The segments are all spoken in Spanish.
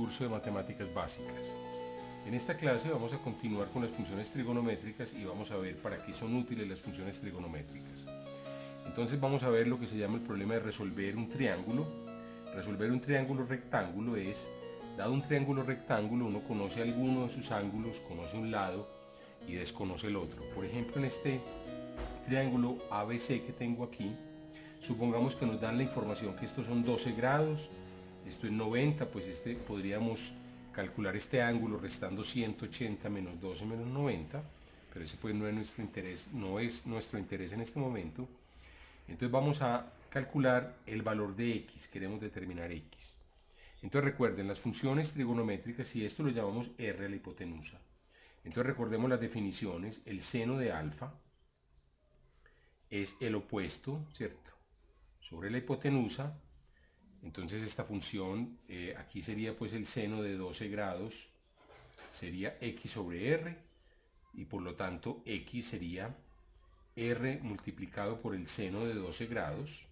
curso de matemáticas básicas. En esta clase vamos a continuar con las funciones trigonométricas y vamos a ver para qué son útiles las funciones trigonométricas. Entonces vamos a ver lo que se llama el problema de resolver un triángulo. Resolver un triángulo rectángulo es, dado un triángulo rectángulo, uno conoce alguno de sus ángulos, conoce un lado y desconoce el otro. Por ejemplo, en este triángulo ABC que tengo aquí, supongamos que nos dan la información que estos son 12 grados, esto es 90, pues podríamos calcular este ángulo restando 180 menos 12 menos 90, pero ese pues no es nuestro interés en este momento. Entonces vamos a calcular el valor de x, queremos determinar x. Entonces recuerden, las funciones trigonométricas, y esto lo llamamos r a la hipotenusa. Entonces recordemos las definiciones, el seno de alfa es el opuesto, ¿cierto?, sobre la hipotenusa. Entonces esta función, aquí sería pues el seno de 12 grados, sería x sobre r, y por lo tanto x sería r multiplicado por el seno de 12 grados.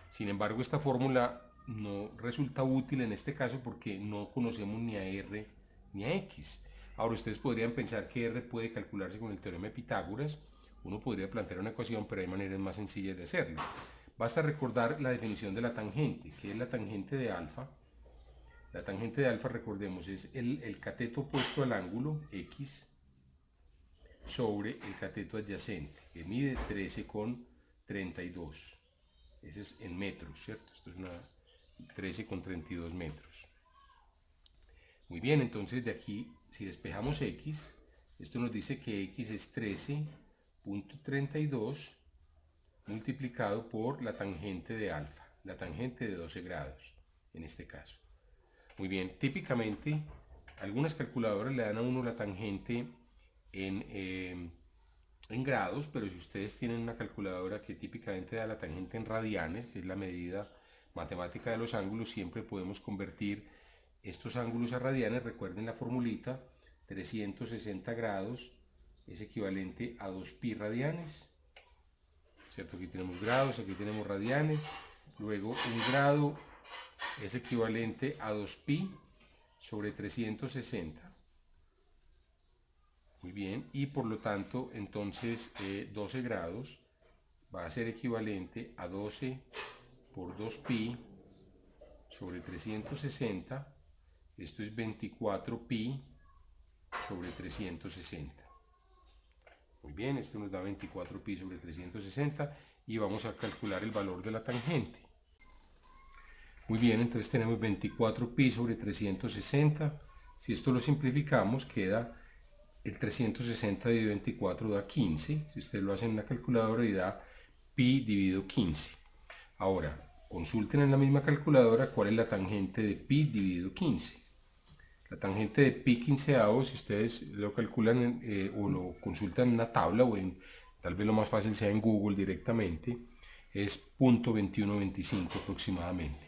Sin embargo, esta fórmula no resulta útil en este caso porque no conocemos ni a r ni a x. Ahora ustedes podrían pensar que r puede calcularse con el teorema de Pitágoras. Uno podría plantear una ecuación, pero hay maneras más sencillas de hacerlo. Basta recordar la definición de la tangente, que es la tangente de alfa. La tangente de alfa, recordemos, es el cateto opuesto al ángulo, x, sobre el cateto adyacente, que mide 13,32. Ese es en metros, ¿cierto? Esto es 13,32 metros. Muy bien, entonces de aquí, si despejamos x, esto nos dice que x es 13,32 multiplicado por la tangente de alfa, la tangente de 12 grados, en este caso. Muy bien, típicamente, algunas calculadoras le dan a uno la tangente en grados, pero si ustedes tienen una calculadora que típicamente da la tangente en radianes, que es la medida matemática de los ángulos, siempre podemos convertir estos ángulos a radianes. Recuerden la formulita, 360 grados es equivalente a 2pi radianes, ¿cierto? Aquí tenemos grados, aquí tenemos radianes. Luego un grado es equivalente a 2pi sobre 360. Muy bien, y por lo tanto, entonces 12 grados va a ser equivalente a 12 por 2pi sobre 360. Esto es 24pi sobre 360. Muy bien, esto nos da 24pi sobre 360 y vamos a calcular el valor de la tangente. Muy bien, entonces tenemos 24pi sobre 360. Si esto lo simplificamos, queda el 360 dividido 24 da 15. Si usted lo hace en una calculadora y da pi dividido 15. Ahora, consulten en la misma calculadora cuál es la tangente de pi dividido 15. La tangente de pi quinceavo, si ustedes lo calculan o lo consultan en una tabla o tal vez lo más fácil sea en Google directamente, es 0.2125 aproximadamente.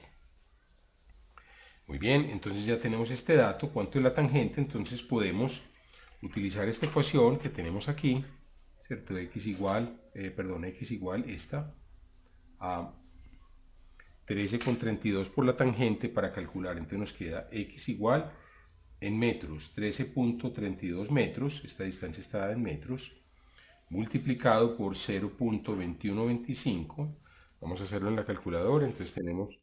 Muy bien, entonces ya tenemos este dato, cuánto es la tangente. Entonces podemos utilizar esta ecuación que tenemos aquí, ¿cierto? X igual esta a 13,32 por la tangente para calcular. Entonces nos queda x igual en metros, 13,32 metros, esta distancia está dada en metros, multiplicado por 0.2125, vamos a hacerlo en la calculadora. Entonces tenemos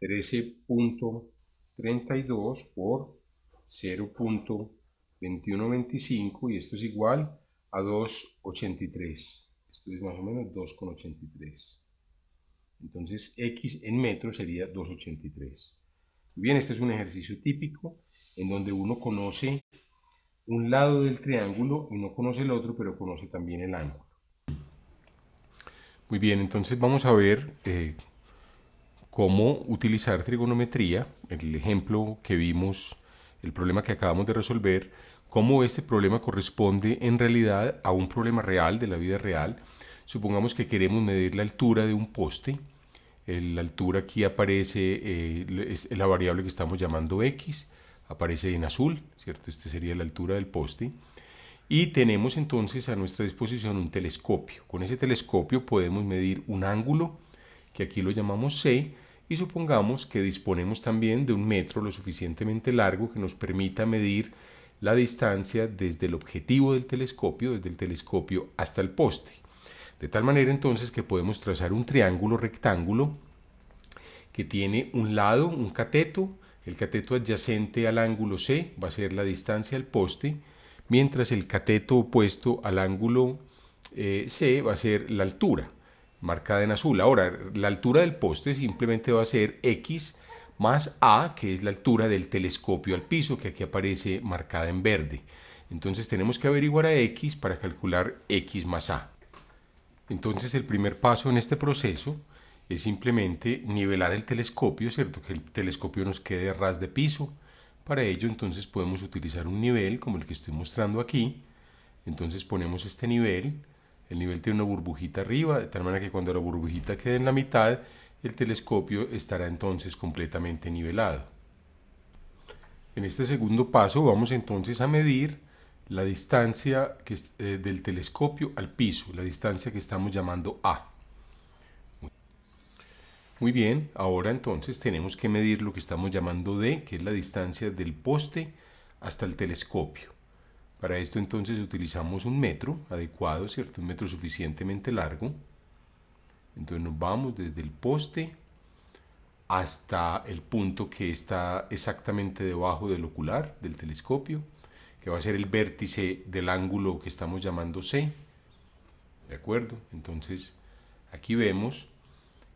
13,32 por 0.2125 y esto es igual a 2,83. Esto es más o menos 2,83. Entonces x en metros sería 2,83. Bien, este es un ejercicio típico en donde uno conoce un lado del triángulo y no conoce el otro, pero conoce también el ángulo. Muy bien, entonces vamos a ver cómo utilizar trigonometría. El ejemplo que vimos, el problema que acabamos de resolver, cómo este problema corresponde en realidad a un problema real de la vida real. Supongamos que queremos medir la altura de un poste. La altura aquí aparece, es la variable que estamos llamando x, aparece en azul, ¿cierto? Esta sería la altura del poste. Y tenemos entonces a nuestra disposición un telescopio. Con ese telescopio podemos medir un ángulo, que aquí lo llamamos C, y supongamos que disponemos también de un metro lo suficientemente largo que nos permita medir la distancia desde el objetivo del telescopio, desde el telescopio hasta el poste. De tal manera entonces que podemos trazar un triángulo rectángulo que tiene un lado, un cateto, el cateto adyacente al ángulo C va a ser la distancia al poste, mientras el cateto opuesto al ángulo C va a ser la altura, marcada en azul. Ahora, la altura del poste simplemente va a ser X más A, que es la altura del telescopio al piso, que aquí aparece marcada en verde. Entonces tenemos que averiguar a X para calcular X más A. Entonces el primer paso en este proceso es simplemente nivelar el telescopio, ¿cierto? Que el telescopio nos quede a ras de piso. Para ello entonces podemos utilizar un nivel como el que estoy mostrando aquí. Entonces ponemos este nivel, el nivel tiene una burbujita arriba, de tal manera que cuando la burbujita quede en la mitad, el telescopio estará entonces completamente nivelado. En este segundo paso vamos entonces a medir la distancia del telescopio al piso, la distancia que estamos llamando A. Muy bien, ahora entonces tenemos que medir lo que estamos llamando D, que es la distancia del poste hasta el telescopio. Para esto entonces utilizamos un metro adecuado, ¿cierto? Un metro suficientemente largo. Entonces nos vamos desde el poste hasta el punto que está exactamente debajo del ocular del telescopio, que va a ser el vértice del ángulo que estamos llamando C. ¿De acuerdo? Entonces aquí vemos,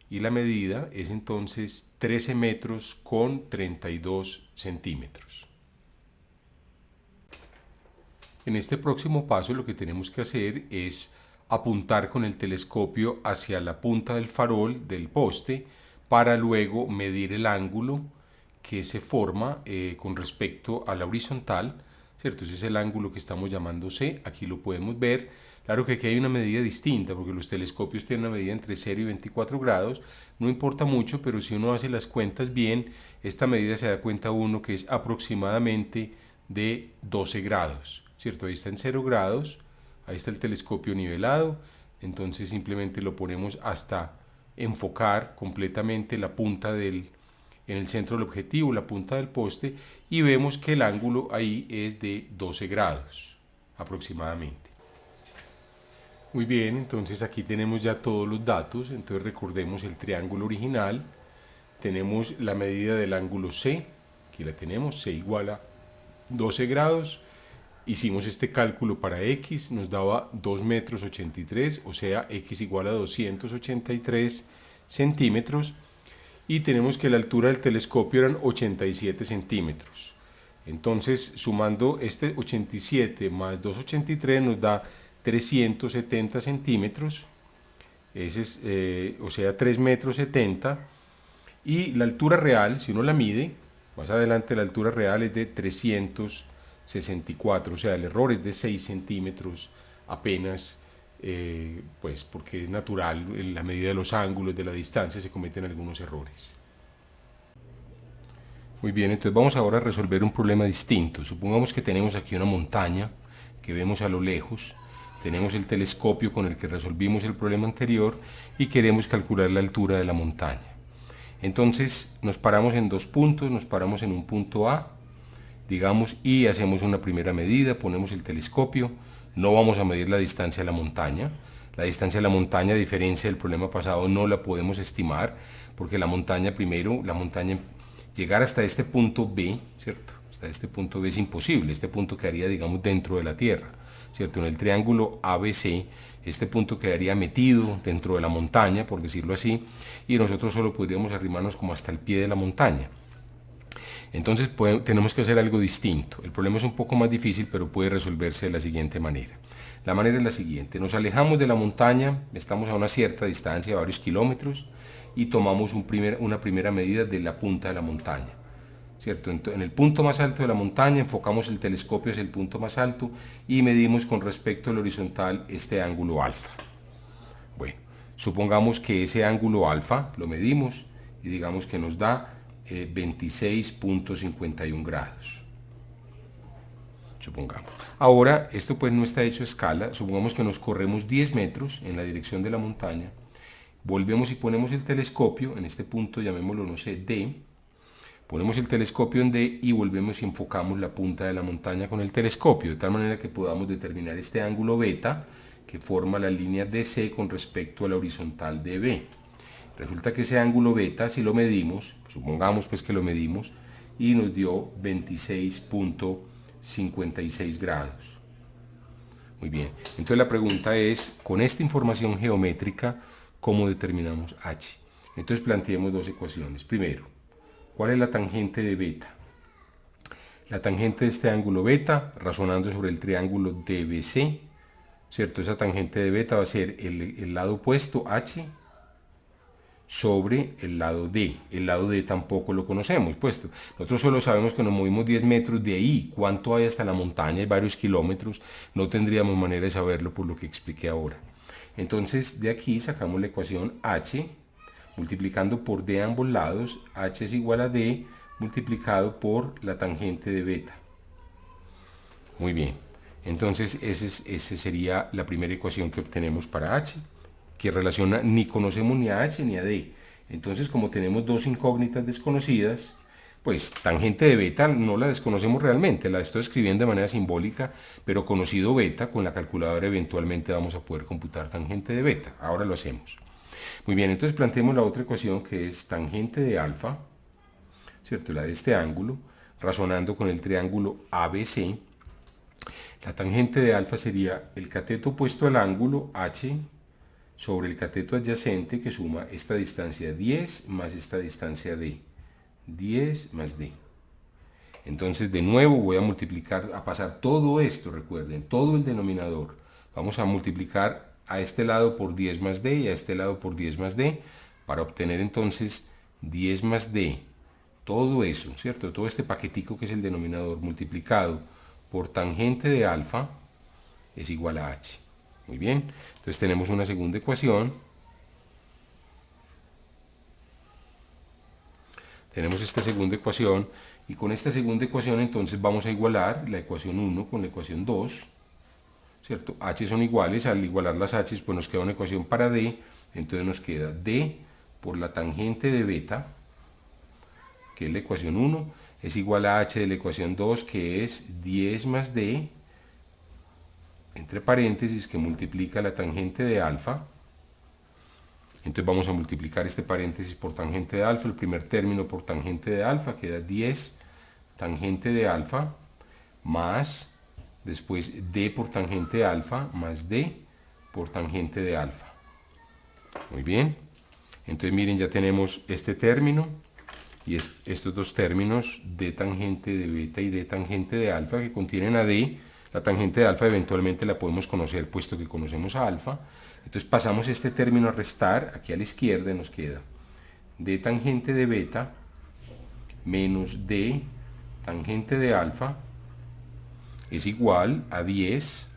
y la medida es entonces 13 metros con 32 centímetros. En este próximo paso lo que tenemos que hacer es apuntar con el telescopio hacia la punta del farol del poste para luego medir el ángulo que se forma con respecto a la horizontal, ¿cierto? Ese es el ángulo que estamos llamando C, aquí lo podemos ver. Claro que aquí hay una medida distinta porque los telescopios tienen una medida entre 0 y 24 grados, no importa mucho, pero si uno hace las cuentas bien, esta medida se da cuenta uno que es aproximadamente de 12 grados, ¿cierto? Ahí está en 0 grados, ahí está el telescopio nivelado, entonces simplemente lo ponemos hasta enfocar completamente la punta en el centro del objetivo, la punta del poste, y vemos que el ángulo ahí es de 12 grados aproximadamente. Muy bien, entonces aquí tenemos ya todos los datos, entonces recordemos el triángulo original, tenemos la medida del ángulo C, aquí la tenemos, C igual a 12 grados, hicimos este cálculo para X, nos daba 2 metros 83, o sea, X igual a 283 centímetros, y tenemos que la altura del telescopio eran 87 centímetros. Entonces, sumando este 87 más 283 nos da 370 centímetros, ese es, o sea, 3 metros 70, y la altura real, si uno la mide, más adelante la altura real es de 364, o sea, el error es de 6 centímetros apenas, pues porque es natural, en la medida de los ángulos, de la distancia, se cometen algunos errores. Muy bien, entonces vamos ahora a resolver un problema distinto. Supongamos que tenemos aquí una montaña que vemos a lo lejos, tenemos el telescopio con el que resolvimos el problema anterior y queremos calcular la altura de la montaña. Entonces nos paramos en dos puntos, nos paramos en un punto A, digamos, y hacemos una primera medida, ponemos el telescopio, no vamos a medir la distancia a la montaña. La distancia a la montaña, a diferencia del problema pasado, no la podemos estimar, porque la montaña primero, llegar hasta este punto B, ¿cierto? Hasta este punto B es imposible, este punto quedaría, digamos, dentro de la Tierra, ¿cierto? En el triángulo ABC, este punto quedaría metido dentro de la montaña, por decirlo así, y nosotros solo podríamos arrimarnos como hasta el pie de la montaña. Entonces tenemos que hacer algo distinto. El problema es un poco más difícil, pero puede resolverse de la siguiente manera. La manera es la siguiente: nos alejamos de la montaña, estamos a una cierta distancia, varios kilómetros, y tomamos una primera medida de la punta de la montaña, ¿cierto? En el punto más alto de la montaña enfocamos el telescopio hacia el punto más alto y medimos con respecto al horizontal este ángulo alfa. Bueno, supongamos que ese ángulo alfa lo medimos y digamos que nos da 26.51 grados. Supongamos. Ahora, esto pues no está hecho a escala, supongamos que nos corremos 10 metros en la dirección de la montaña volvemos y ponemos el telescopio, en este punto llamémoslo, no sé, D, ponemos el telescopio en D y volvemos y enfocamos la punta de la montaña con el telescopio, de tal manera que podamos determinar este ángulo beta que forma la línea DC con respecto a la horizontal DB. Resulta que ese ángulo beta, si lo medimos, supongamos pues que lo medimos, y nos dio 26.56 grados. Muy bien, entonces la pregunta es, con esta información geométrica, ¿cómo determinamos h? Entonces planteemos dos ecuaciones. Primero, ¿cuál es la tangente de beta? La tangente de este ángulo beta, razonando sobre el triángulo DBC, ¿cierto? Esa tangente de beta va a ser el lado opuesto, h, sobre el lado D. El lado D tampoco lo conocemos, puesto. Nosotros solo sabemos que nos movimos 10 metros de ahí. ¿Cuánto hay hasta la montaña? Hay varios kilómetros. No tendríamos manera de saberlo por lo que expliqué ahora. Entonces, de aquí sacamos la ecuación h, multiplicando por D a ambos lados. H es igual a D multiplicado por la tangente de beta. Muy bien. Entonces, esa sería la primera ecuación que obtenemos para h, que relaciona, ni conocemos ni a h ni a d. Entonces, como tenemos dos incógnitas desconocidas, pues tangente de beta no la desconocemos realmente, la estoy escribiendo de manera simbólica, pero conocido beta, con la calculadora eventualmente vamos a poder computar tangente de beta. Ahora lo hacemos. Muy bien, entonces planteemos la otra ecuación que es tangente de alfa, ¿cierto? La de este ángulo, razonando con el triángulo ABC. La tangente de alfa sería el cateto opuesto al ángulo h sobre el cateto adyacente, que suma esta distancia 10 más esta distancia d. 10 más d. Entonces de nuevo voy a multiplicar, a pasar todo esto, recuerden, todo el denominador. Vamos a multiplicar a este lado por 10 más d y a este lado por 10 más d para obtener entonces 10 más d. Todo eso, ¿cierto? Todo este paquetico que es el denominador multiplicado por tangente de alfa es igual a h. Muy bien, entonces tenemos una segunda ecuación. Tenemos esta segunda ecuación y con esta segunda ecuación entonces vamos a igualar la ecuación 1 con la ecuación 2, ¿cierto? H son iguales, al igualar las h pues nos queda una ecuación para d, entonces nos queda d por la tangente de beta, que es la ecuación 1, es igual a h de la ecuación 2, que es 10 más d, entre paréntesis, que multiplica la tangente de alfa. Entonces vamos a multiplicar este paréntesis por tangente de alfa, el primer término por tangente de alfa, queda 10 tangente de alfa, más después d por tangente de alfa, más d por tangente de alfa. Muy bien, entonces miren, ya tenemos este término y estos dos términos, d tangente de beta y d tangente de alfa, que contienen a d. La tangente de alfa eventualmente la podemos conocer puesto que conocemos a alfa. Entonces pasamos este término a restar, aquí a la izquierda nos queda d tangente de beta menos d tangente de alfa es igual a 10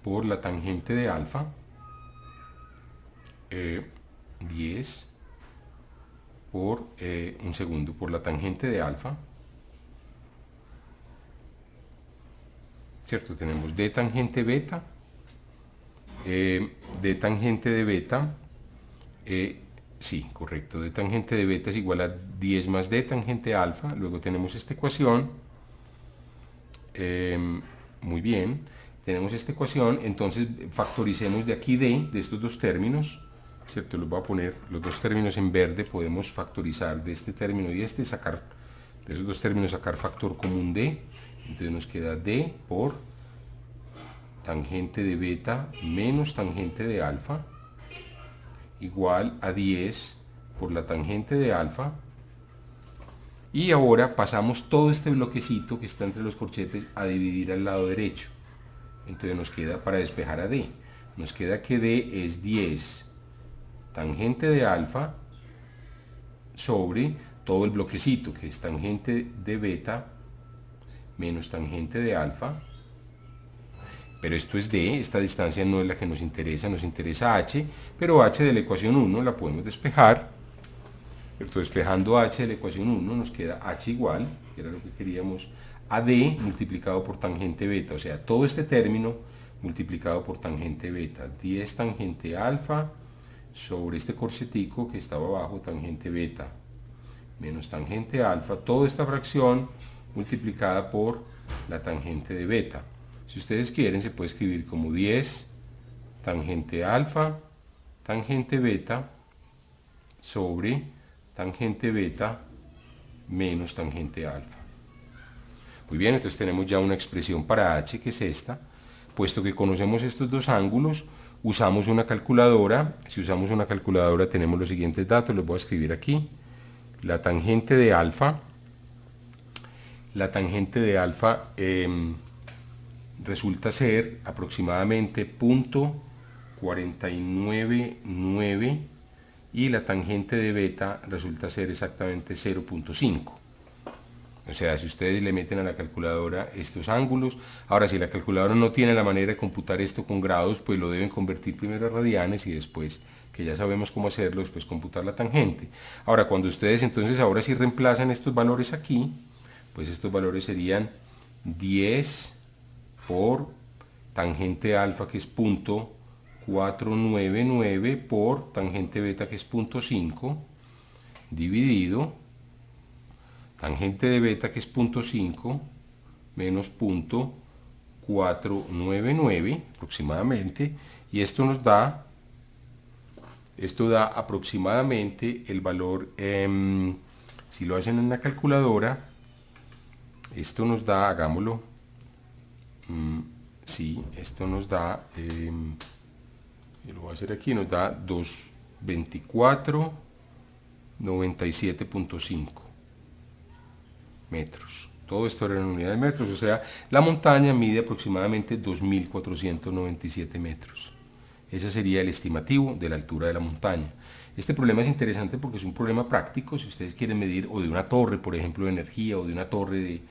por la tangente de alfa, 10 por, por la tangente de alfa, ¿cierto? Tenemos d tangente beta, d tangente de beta, sí, correcto, d tangente de beta es igual a 10 más d tangente alfa, luego tenemos esta ecuación, muy bien, tenemos esta ecuación, entonces factoricemos de aquí d, de estos dos términos, ¿cierto? Los voy a poner, los dos términos en verde, podemos factorizar de este término y este, sacar, de esos dos términos sacar factor común d, entonces nos queda d por tangente de beta menos tangente de alfa igual a 10 por la tangente de alfa. Y ahora pasamos todo este bloquecito que está entre los corchetes a dividir al lado derecho. Entonces nos queda, para despejar a d, nos queda que d es 10 tangente de alfa sobre todo el bloquecito que es tangente de beta menos tangente de alfa. Pero esto es d, esta distancia no es la que nos interesa h, pero h de la ecuación 1 la podemos despejar. Despejando h de la ecuación 1 nos queda h igual, que era lo que queríamos, a d multiplicado por tangente beta, o sea, todo este término multiplicado por tangente beta, 10 tangente alfa sobre este corsetico que estaba abajo, tangente beta menos tangente alfa, toda esta fracción multiplicada por la tangente de beta. Si ustedes quieren, se puede escribir como 10 tangente alfa, tangente beta, sobre tangente beta menos tangente alfa. Muy bien, entonces tenemos ya una expresión para h, que es esta. Puesto que conocemos estos dos ángulos, usamos una calculadora. Si usamos una calculadora tenemos los siguientes datos, los voy a escribir aquí. La tangente de alfa resulta ser aproximadamente 0.499 y la tangente de beta resulta ser exactamente 0.5. O sea, si ustedes le meten a la calculadora estos ángulos, ahora si la calculadora no tiene la manera de computar esto con grados, pues lo deben convertir primero a radianes y después, que ya sabemos cómo hacerlo, después computar la tangente. Ahora, cuando ustedes entonces ahora sí reemplazan estos valores aquí, pues estos valores serían 10 por tangente alfa, que es 0.499, por tangente beta, que es 0.5, dividido tangente de beta, que es 0.5, menos 0.499 aproximadamente, y esto da aproximadamente el valor, si lo hacen en una calculadora, esto nos da, hagámoslo, esto nos da, lo voy a hacer aquí, nos da 224,97.5 metros. Todo esto era en unidades de metros, o sea, la montaña mide aproximadamente 2.497 metros. Ese sería el estimativo de la altura de la montaña. Este problema es interesante porque es un problema práctico. Si ustedes quieren medir, o de una torre, por ejemplo, de energía, o de una torre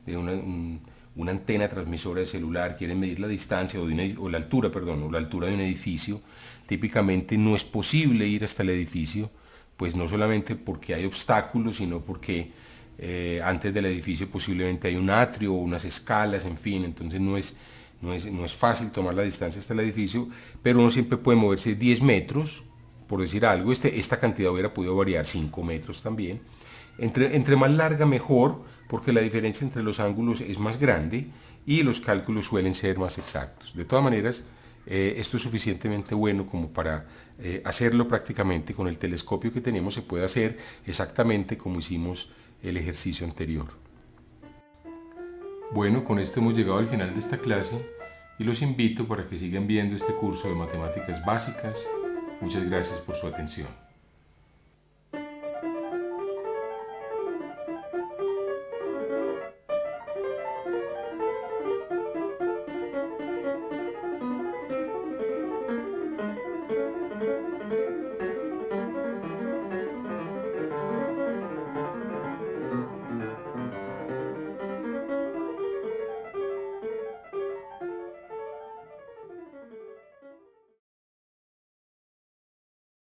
de una antena transmisora de celular, quieren medir la distancia o la altura de un edificio, típicamente no es posible ir hasta el edificio, pues no solamente porque hay obstáculos, sino porque antes del edificio posiblemente hay un atrio o unas escalas, en fin, entonces no es fácil tomar la distancia hasta el edificio, pero uno siempre puede moverse 10 metros, por decir algo. Esta cantidad hubiera podido variar 5 metros también. Entre más larga mejor, porque la diferencia entre los ángulos es más grande y los cálculos suelen ser más exactos. De todas maneras, esto es suficientemente bueno como para hacerlo prácticamente con el telescopio que tenemos. Se puede hacer exactamente como hicimos el ejercicio anterior. Bueno, con esto hemos llegado al final de esta clase y los invito para que sigan viendo este curso de matemáticas básicas. Muchas gracias por su atención.